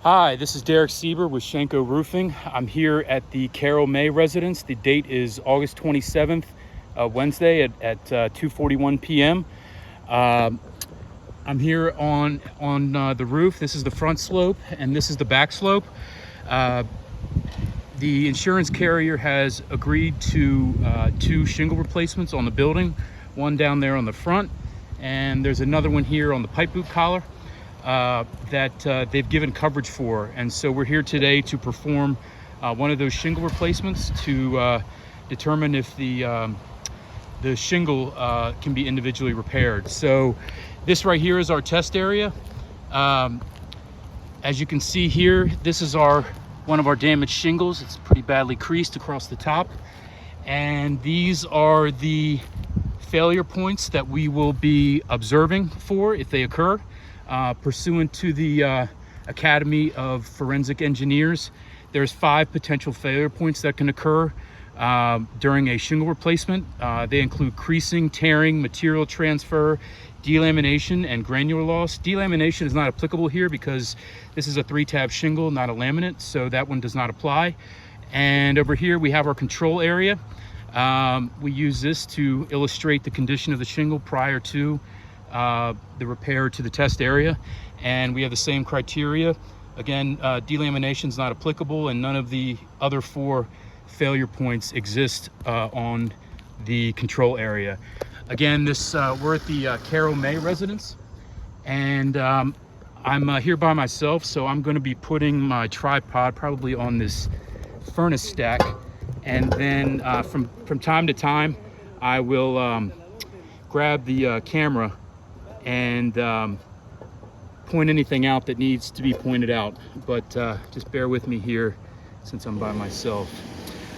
Hi, this is Derek Sieber with Schenko Roofing. I'm here at the Carol May residence. The date is August 27th, Wednesday at 2:41 p.m. I'm here on the roof. This is the front slope and this is the back slope. The insurance carrier has agreed to 2 shingle replacements on the building, one down there on the front, and there's another one here on the pipe boot collar that they've given coverage for. And so we're here today to perform one of those shingle replacements to determine if the shingle can be individually repaired. So this right here is our test area. As you can see here, this is one of our damaged shingles. It's pretty badly creased across the top. And these are the failure points that we will be observing for if they occur. Pursuant to the Academy of Forensic Engineers, there's 5 potential failure points that can occur during a shingle replacement. They include creasing, tearing, material transfer, delamination, and granular loss. Delamination is not applicable here because this is a 3-tab shingle, not a laminate, so that one does not apply. And over here we have our control area. We use this to illustrate the condition of the shingle prior to the repair to the test area, and we have the same criteria. Again, delamination is not applicable, and none of the other 4 failure points exist on the control area. Again, we're at the Carol May residence, and I'm here by myself, so I'm going to be putting my tripod probably on this furnace stack, and then from time to time I will grab the camera and point anything out that needs to be pointed out, but just bear with me here since I'm by myself.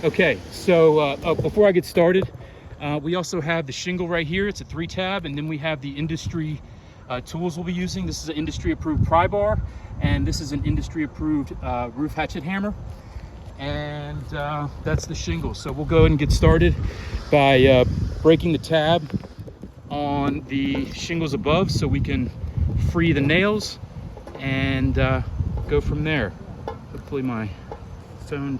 Okay, so before I get started, we also have the shingle right here. It's a 3-tab, and then we have the industry tools we'll be using. This is an industry approved pry bar, and this is an industry approved roof hatchet hammer, and that's the shingle. So we'll go ahead and get started by breaking the tab on the shingles above so we can free the nails and go from there. Hopefully my phone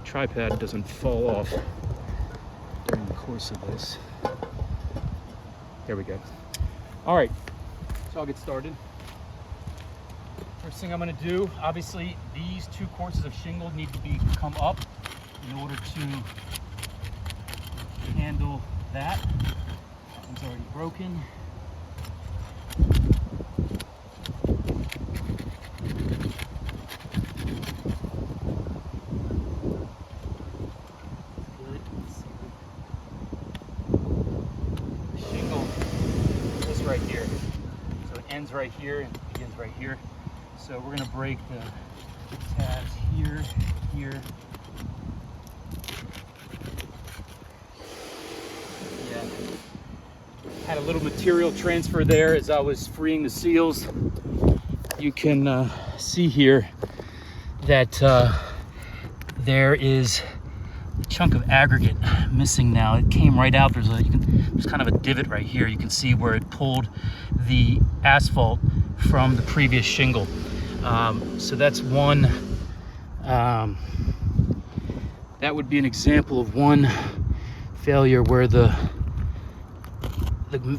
tripod doesn't fall off during the course of this. There we go. All right, so I'll get started. First thing I'm going to do, obviously these 2 courses of shingle need to come up in order to handle that. That one's already broken. Right here, so it ends right here and begins right here. So we're going to break the tabs here. Yeah, had a little material transfer there as I was freeing the seals. You can see here that there is a chunk of aggregate missing now. It came right out. There's kind of a divot right here. You can see where it pulled the asphalt from the previous shingle. So that's one. That would be an example of one failure where the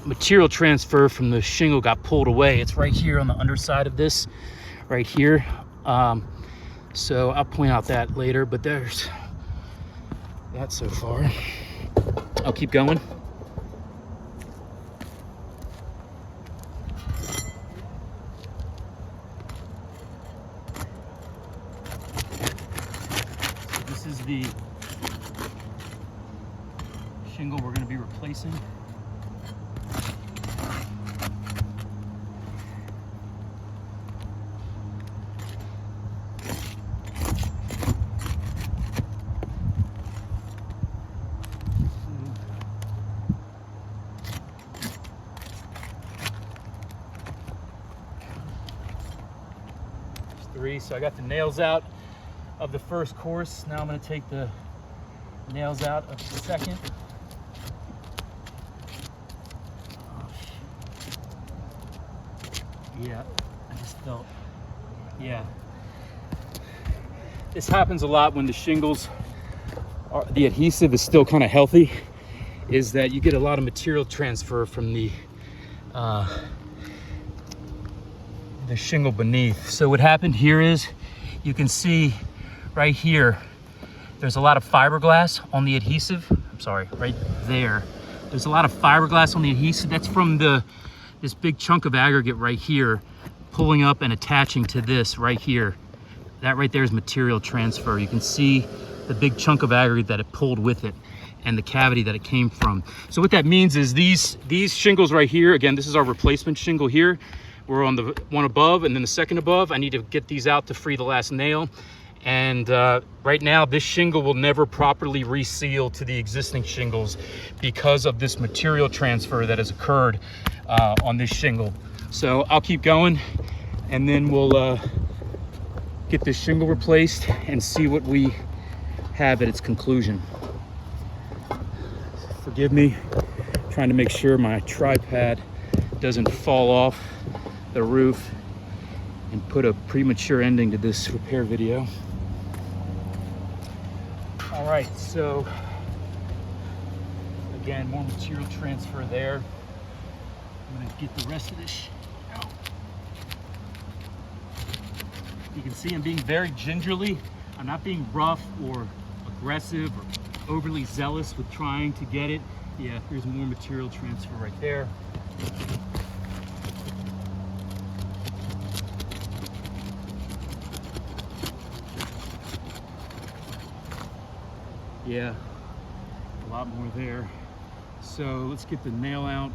material transfer from the shingle got pulled away. It's right here on the underside of this, right here. So I'll point out that later, but there's that so far. I'll keep going. So this is the shingle we're going to be replacing. So I got the nails out of the first course. Now I'm going to take the nails out of the second. Yeah, I just felt, yeah. This happens a lot when the shingles are, the adhesive is still kind of healthy, is that you get a lot of material transfer from the shingle beneath. So what happened here is, you can see right here, there's a lot of fiberglass on the adhesive. I'm sorry, right there. There's a lot of fiberglass on the adhesive. That's from this big chunk of aggregate right here, pulling up and attaching to this right here. That right there is material transfer. You can see the big chunk of aggregate that it pulled with it and the cavity that it came from. So what that means is these shingles right here, again, this is our replacement shingle here. We're on the one above and then the second above. I need to get these out to free the last nail. And right now, this shingle will never properly reseal to the existing shingles because of this material transfer that has occurred on this shingle. So I'll keep going, and then we'll get this shingle replaced and see what we have at its conclusion. Forgive me, trying to make sure my tripod doesn't fall off the roof and put a premature ending to this repair video. All right, so again, more material transfer there. I'm gonna get the rest of this out. You can see I'm being very gingerly. I'm not being rough or aggressive or overly zealous with trying to get it. Yeah, there's more material transfer right there. Yeah, a lot more there. So let's get the nail out.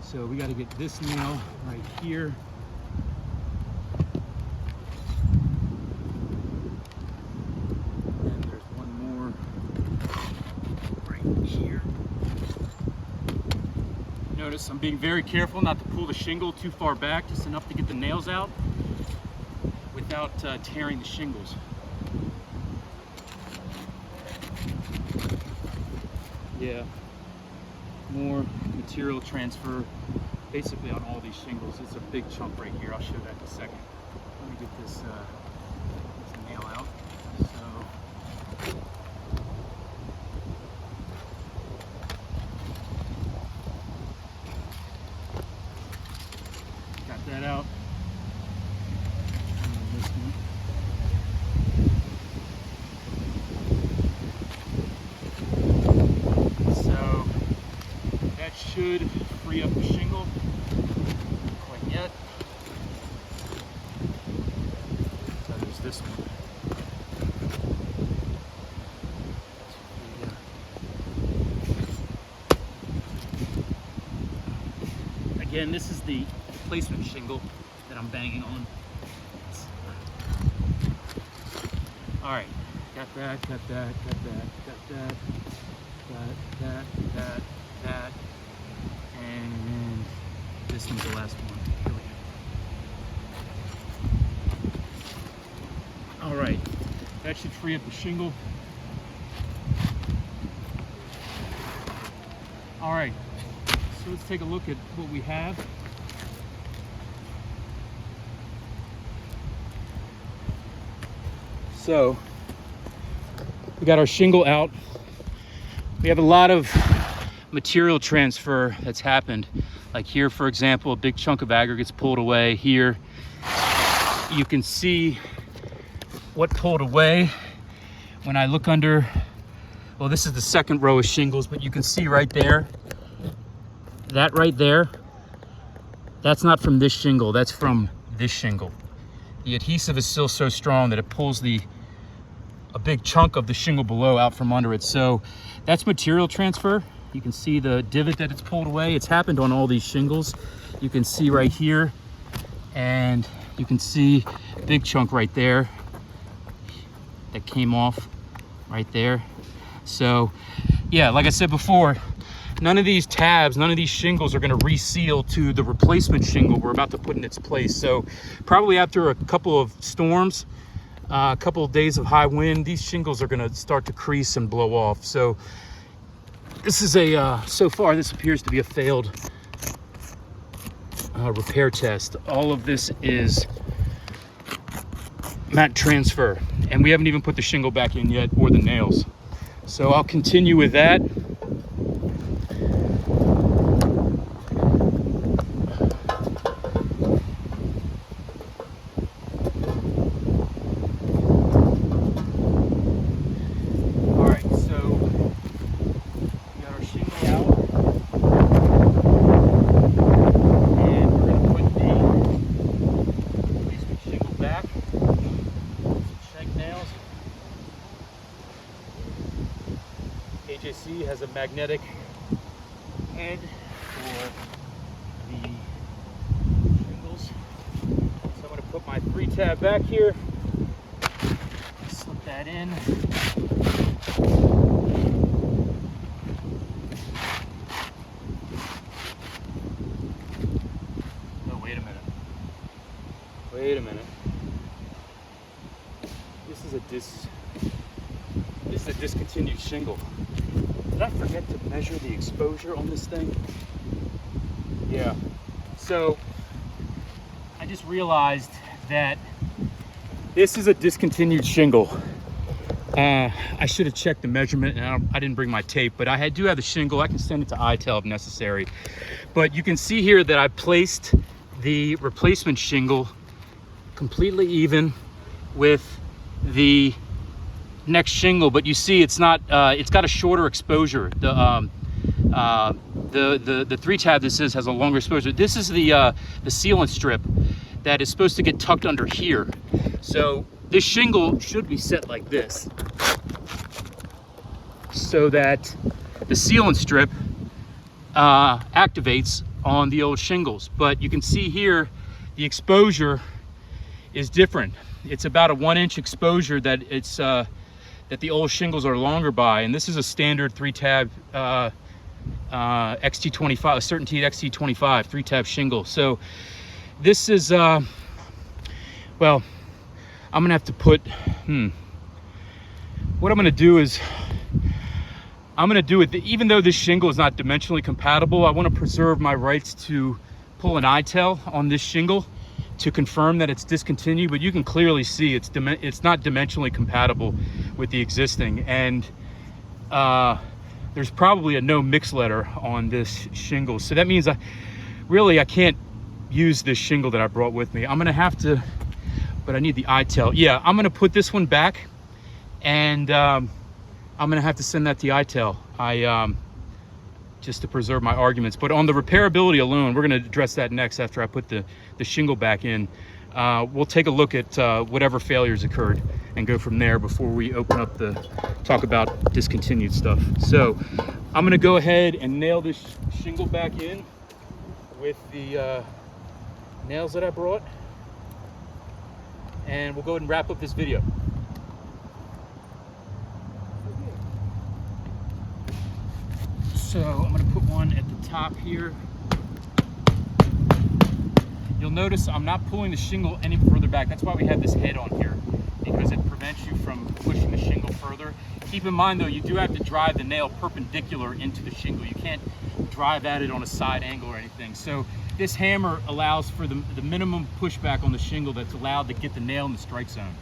So we got to get this nail right here. And there's one more right here. Notice I'm being very careful not to pull the shingle too far back, just enough to get the nails out without tearing the shingles. Yeah, more material transfer basically on all these shingles. It's a big chunk right here. I'll show that in a second. Let me get this nail out. So, got that out. And this one. Should free up the shingle. Not quite yet. So there's this one. Again, this is the replacement shingle that I'm banging on. All right, got that, got that, got that, got that, got that. And this one's the last one. Here we go. All right, that should free up the shingle. All right, so let's take a look at what we have. So we got our shingle out. We have a lot of material transfer that's happened. Like here, for example, a big chunk of aggregates pulled away. Here, you can see what pulled away. When I look under, well, this is the second row of shingles, but you can see right there, that right there, that's not from this shingle, that's from this shingle. The adhesive is still so strong that it pulls a big chunk of the shingle below out from under it. So that's material transfer. You can see the divot that it's pulled away. It's happened on all these shingles. You can see right here, and you can see a big chunk right there that came off right there. So yeah, like I said before, none of these tabs, none of these shingles are gonna reseal to the replacement shingle we're about to put in its place. So probably after a couple of storms, a couple of days of high wind, these shingles are gonna start to crease and blow off. So this is so far this appears to be a failed repair test. All of this is mat transfer, and we haven't even put the shingle back in yet, or the nails. So I'll continue with that. All right, so we got our shingle out, and we're going to put the replacement shingle back. Some shank nails. AJC has a magnetic head for the shingles. So I'm going to put my 3-tab back here, slip that in. Oh, wait a minute. Wait a minute. This is a discontinued shingle. Did I forget to measure the exposure on this thing? Yeah. So I just realized that this is a discontinued shingle. I should have checked the measurement, and I didn't bring my tape, but I do have the shingle. I can send it to ITEL if necessary. But you can see here that I placed the replacement shingle completely even with the next shingle, but you see it's not it's got a shorter exposure. The 3-tab this has a longer exposure. This is the sealant strip that is supposed to get tucked under here. So this shingle should be set like this, so that the sealant strip activates on the old shingles. But you can see here the exposure is different. It's about a 1-inch exposure that it's that the old shingles are longer by, and this is a standard 3-tab XT25, a Certainty XT25 3-tab shingle. So this is well, I'm gonna have to put what I'm gonna do is I'm gonna do it, even though this shingle is not dimensionally compatible, I want to preserve my rights to pull an ITEL on this shingle to confirm that it's discontinued. But you can clearly see it's not dimensionally compatible with the existing, and there's probably a no mix letter on this shingle. So that means I can't use this shingle that I brought with me. I'm gonna have to, but I need the ITEL. Yeah, I'm gonna put this one back, and I'm gonna have to send that to ITEL. Just to preserve my arguments. But on the repairability alone, we're going to address that next after I put the shingle back in. We'll take a look at whatever failures occurred and go from there before we open up the talk about discontinued stuff. So I'm going to go ahead and nail this shingle back in with the nails that I brought, and we'll go ahead and wrap up this video. So I'm going to put one at the top here. You'll notice I'm not pulling the shingle any further back. That's why we have this head on here, because it prevents you from pushing the shingle further. Keep in mind though, you do have to drive the nail perpendicular into the shingle. You can't drive at it on a side angle or anything. So this hammer allows for the minimum pushback on the shingle that's allowed to get the nail in the strike zone.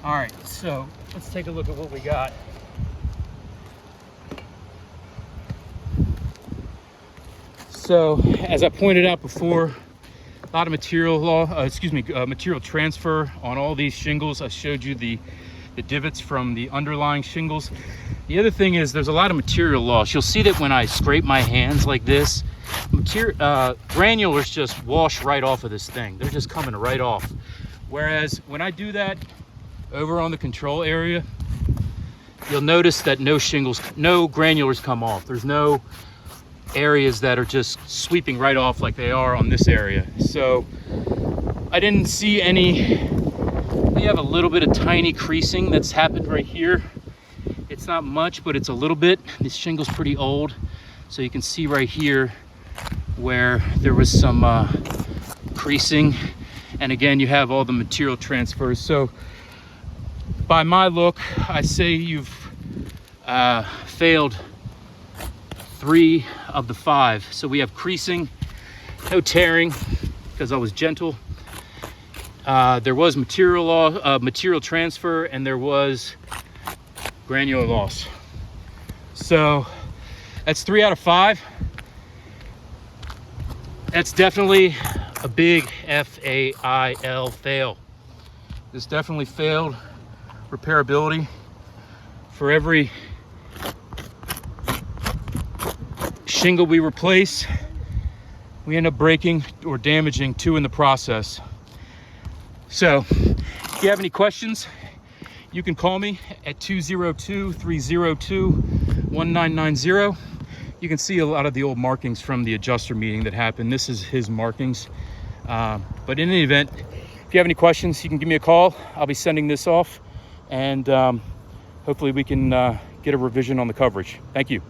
All right, so let's take a look at what we got. So as I pointed out before, a lot of material material transfer on all these shingles. I showed you the divots from the underlying shingles. The other thing is there's a lot of material loss. You'll see that when I scrape my hands like this, granulars just wash right off of this thing. They're just coming right off. Whereas when I do that, over on the control area, you'll notice that no granulars come off. There's no areas that are just sweeping right off like they are on this area. So I didn't see any. We have a little bit of tiny creasing that's happened right here. It's not much, but it's a little bit. This shingle's pretty old, so you can see right here where there was some creasing. And again, you have all the material transfers. So by my look, I say you've failed 3 of the 5. So we have creasing, no tearing because I was gentle. There was material transfer, and there was granular loss. So that's 3 out of 5. That's definitely a big FAIL fail. This definitely failed repairability. For every shingle we replace, we end up breaking or damaging 2 in the process. So if you have any questions, you can call me at 202-302-1990. You can see a lot of the old markings from the adjuster meeting that happened. This is his markings. But in any event, if you have any questions, you can give me a call. I'll be sending this off, and hopefully we can get a revision on the coverage. Thank you.